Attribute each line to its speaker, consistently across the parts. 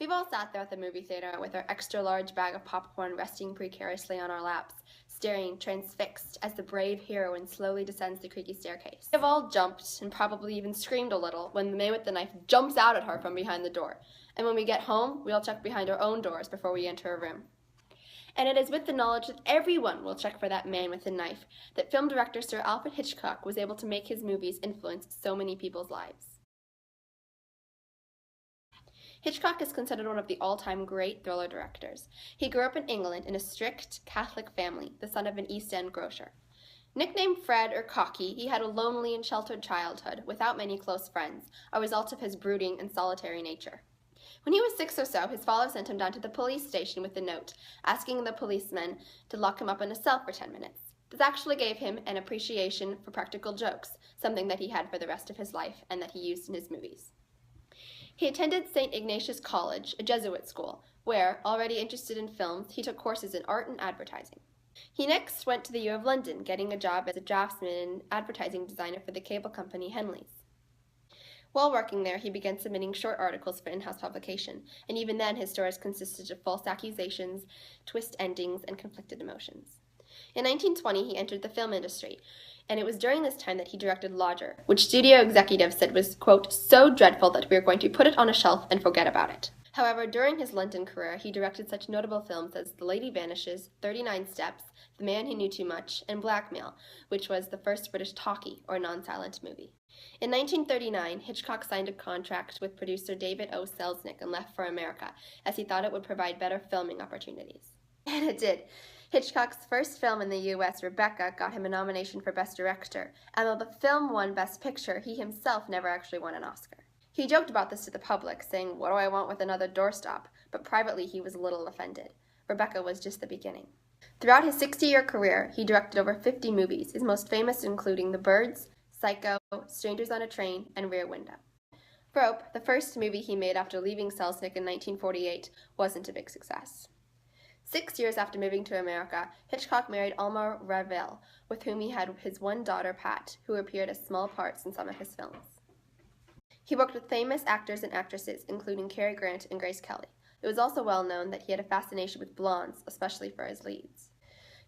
Speaker 1: We've all sat there at the movie theater with our extra-large bag of popcorn resting precariously on our laps, staring transfixed as the brave heroine slowly descends the creaky staircase. We've all jumped and probably even screamed a little when the man with the knife jumps out at her from behind the door. And when we get home, we all check behind our own doors before we enter a room. And it is with the knowledge that everyone will check for that man with the knife that film director Sir Alfred Hitchcock was able to make his movies influence so many people's lives. Hitchcock is considered one of the all-time great thriller directors. He grew up in England in a strict Catholic family, the son of an East End grocer. Nicknamed Fred or Cocky, he had a lonely and sheltered childhood without many close friends, a result of his brooding and solitary nature. When he was 6 or so, his father sent him down to the police station with a note, asking the policemen to lock him up in a cell for 10 minutes. This actually gave him an appreciation for practical jokes, something that he had for the rest of his life and that he used in his movies. He attended St. Ignatius College, a Jesuit school, where, already interested in films, he took courses in art and advertising. He next went to the U of London, getting a job as a draftsman and advertising designer for the cable company Henleys. While working there, he began submitting short articles for in-house publication, and even then his stories consisted of false accusations, twist endings, and conflicted emotions. In 1920, he entered the film industry, and it was during this time that he directed Lodger, which studio executives said was, quote, so dreadful that we are going to put it on a shelf and forget about it. However, during his London career, he directed such notable films as The Lady Vanishes, 39 Steps, The Man Who Knew Too Much, and Blackmail, which was the first British talkie, or non-silent movie. In 1939, Hitchcock signed a contract with producer David O. Selznick and left for America, as he thought it would provide better filming opportunities. And it did. Hitchcock's first film in the U.S., Rebecca, got him a nomination for Best Director, and though the film won Best Picture, he himself never actually won an Oscar. He joked about this to the public, saying, "What do I want with another doorstop?" But privately he was a little offended. Rebecca was just the beginning. Throughout his 60-year career, he directed over 50 movies, his most famous including The Birds, Psycho, Strangers on a Train, and Rear Window. Rope, the first movie he made after leaving Selznick in 1948, wasn't a big success. 6 years after moving to America, Hitchcock married Alma Ravel, with whom he had his one daughter, Pat, who appeared as small parts in some of his films. He worked with famous actors and actresses, including Cary Grant and Grace Kelly. It was also well known that he had a fascination with blondes, especially for his leads.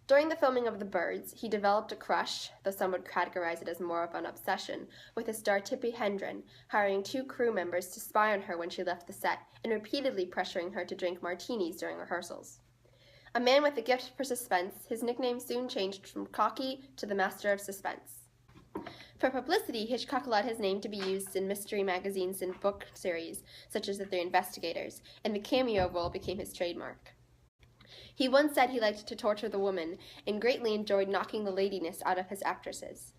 Speaker 1: During the filming of The Birds, he developed a crush, though some would categorize it as more of an obsession, with his star Tippi Hedren, hiring 2 crew members to spy on her when she left the set and repeatedly pressuring her to drink martinis during rehearsals. A man with a gift for suspense, his nickname soon changed from Cocky to the Master of Suspense. For publicity, Hitchcock allowed his name to be used in mystery magazines and book series, such as The Three Investigators, and the cameo role became his trademark. He once said he liked to torture the woman and greatly enjoyed knocking the ladiness out of his actresses.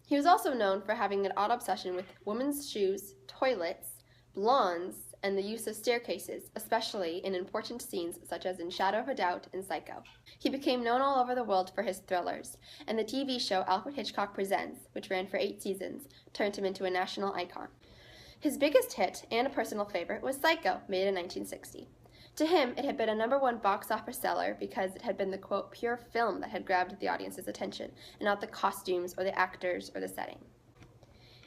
Speaker 1: He was also known for having an odd obsession with women's shoes, toilets, blondes, and the use of staircases, especially in important scenes such as in Shadow of a Doubt and Psycho. He became known all over the world for his thrillers, and the TV show Alfred Hitchcock Presents, which ran for 8 seasons, turned him into a national icon. His biggest hit, and a personal favorite, was Psycho, made in 1960. To him, it had been a #1 box office seller because it had been the, quote, pure film that had grabbed the audience's attention, and not the costumes or the actors or the setting.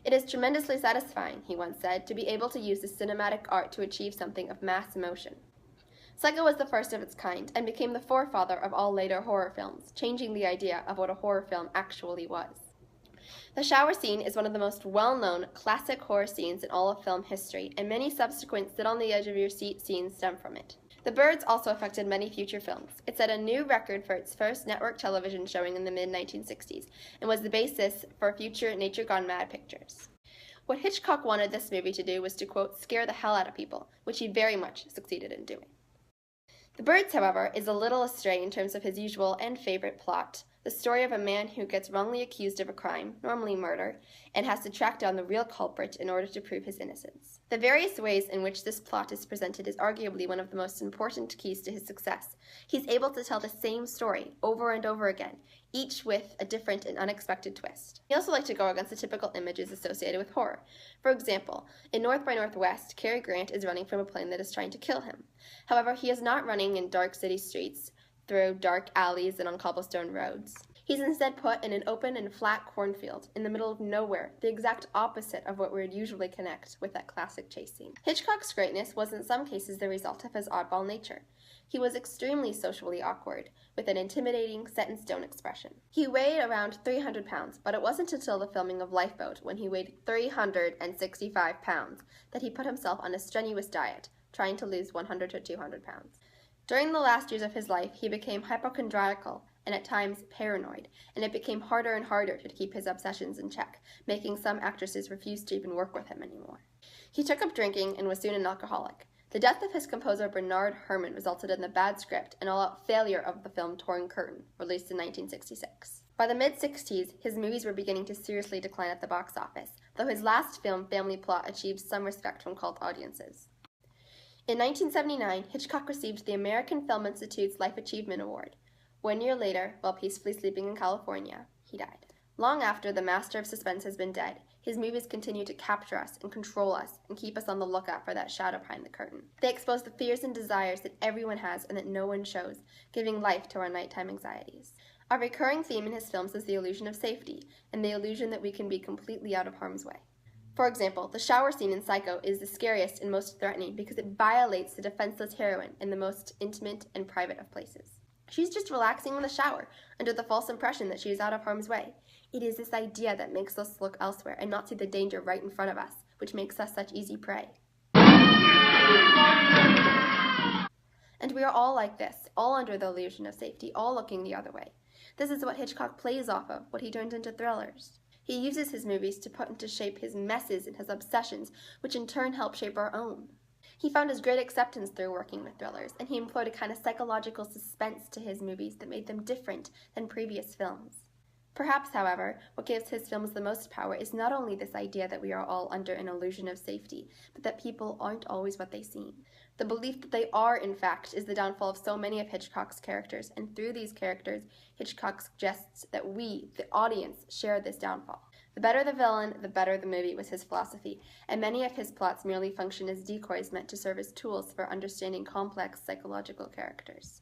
Speaker 1: It is tremendously satisfying, he once said, to be able to use the cinematic art to achieve something of mass emotion. Psycho was the first of its kind and became the forefather of all later horror films, changing the idea of what a horror film actually was. The shower scene is one of the most well-known classic horror scenes in all of film history, and many subsequent sit-on-the-edge-of-your-seat scenes stem from it. The Birds also affected many future films. It set a new record for its first network television showing in the mid-1960s, and was the basis for future Nature Gone Mad pictures. What Hitchcock wanted this movie to do was to, quote, scare the hell out of people, which he very much succeeded in doing. The Birds, however, is a little astray in terms of his usual and favorite plot, the story of a man who gets wrongly accused of a crime, normally murder, and has to track down the real culprit in order to prove his innocence. The various ways in which this plot is presented is arguably one of the most important keys to his success. He's able to tell the same story over and over again, each with a different and unexpected twist. He also liked to go against the typical images associated with horror. For example, in North by Northwest, Cary Grant is running from a plane that is trying to kill him. However, he is not running in dark city streets, through dark alleys and on cobblestone roads. He's instead put in an open and flat cornfield in the middle of nowhere, the exact opposite of what we would usually connect with that classic chase scene. Hitchcock's greatness was in some cases the result of his oddball nature. He was extremely socially awkward, with an intimidating, set-in-stone expression. He weighed around 300 pounds, but it wasn't until the filming of Lifeboat, when he weighed 365 pounds, that he put himself on a strenuous diet, trying to lose 100 to 200 pounds. During the last years of his life, he became hypochondriacal and at times paranoid, and it became harder and harder to keep his obsessions in check, making some actresses refuse to even work with him anymore. He took up drinking and was soon an alcoholic. The death of his composer Bernard Herrmann resulted in the bad script and all-out failure of the film Torn Curtain, released in 1966. By the mid-60s, his movies were beginning to seriously decline at the box office, though his last film, Family Plot, achieved some respect from cult audiences. In 1979, Hitchcock received the American Film Institute's Life Achievement Award. 1 year later, while peacefully sleeping in California, he died. Long after the master of suspense has been dead, his movies continue to capture us and control us and keep us on the lookout for that shadow behind the curtain. They expose the fears and desires that everyone has and that no one shows, giving life to our nighttime anxieties. A recurring theme in his films is the illusion of safety and the illusion that we can be completely out of harm's way. For example, the shower scene in Psycho is the scariest and most threatening because it violates the defenseless heroine in the most intimate and private of places. She's just relaxing in the shower, under the false impression that she is out of harm's way. It is this idea that makes us look elsewhere and not see the danger right in front of us, which makes us such easy prey. And we are all like this, all under the illusion of safety, all looking the other way. This is what Hitchcock plays off of, what he turned into thrillers. He uses his movies to put into shape his messes and his obsessions, which in turn help shape our own. He found his great acceptance through working with thrillers, and he employed a kind of psychological suspense to his movies that made them different than previous films. Perhaps, however, what gives his films the most power is not only this idea that we are all under an illusion of safety, but that people aren't always what they seem. The belief that they are, in fact, is the downfall of so many of Hitchcock's characters, and through these characters, Hitchcock suggests that we, the audience, share this downfall. The better the villain, the better the movie was his philosophy, and many of his plots merely function as decoys meant to serve as tools for understanding complex psychological characters.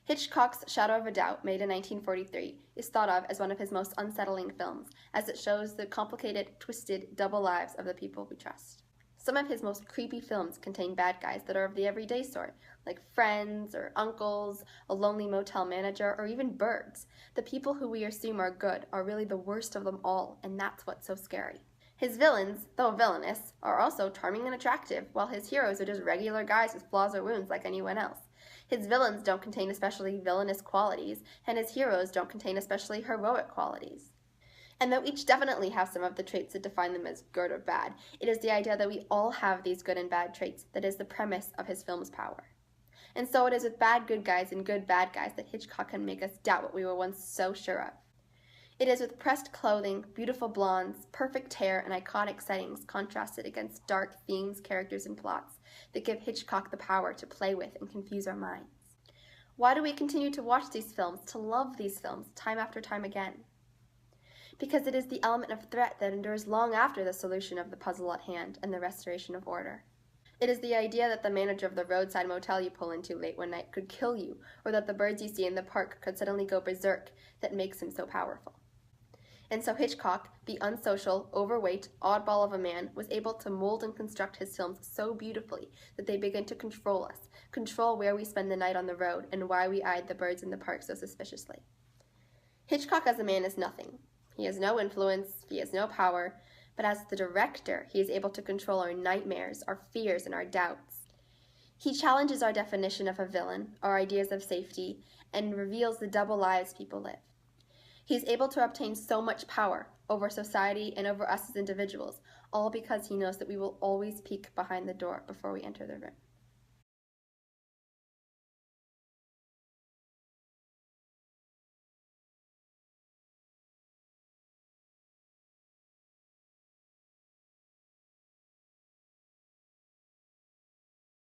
Speaker 1: Hitchcock's Shadow of a Doubt, made in 1943, is thought of as one of his most unsettling films, as it shows the complicated, twisted, double lives of the people we trust. Some of his most creepy films contain bad guys that are of the everyday sort, like friends or uncles, a lonely motel manager, or even birds. The people who we assume are good are really the worst of them all, and that's what's so scary. His villains, though villainous, are also charming and attractive, while his heroes are just regular guys with flaws or wounds like anyone else. His villains don't contain especially villainous qualities, and his heroes don't contain especially heroic qualities. And though each definitely have some of the traits that define them as good or bad, it is the idea that we all have these good and bad traits that is the premise of his film's power. And so it is with bad good guys and good bad guys that Hitchcock can make us doubt what we were once so sure of. It is with pressed clothing, beautiful blondes, perfect hair, and iconic settings contrasted against dark themes, characters, and plots that give Hitchcock the power to play with and confuse our minds. Why do we continue to watch these films, to love these films, time after time again? Because it is the element of threat that endures long after the solution of the puzzle at hand and the restoration of order. It is the idea that the manager of the roadside motel you pull into late one night could kill you, or that the birds you see in the park could suddenly go berserk, that makes him so powerful. And so Hitchcock, the unsocial, overweight, oddball of a man, was able to mold and construct his films so beautifully that they begin to control us, control where we spend the night on the road and why we eyed the birds in the park so suspiciously. Hitchcock as a man is nothing. He has no influence, he has no power, but as the director, he is able to control our nightmares, our fears, and our doubts. He challenges our definition of a villain, our ideas of safety, and reveals the double lives people live. He is able to obtain so much power over society and over us as individuals, all because he knows that we will always peek behind the door before we enter the room.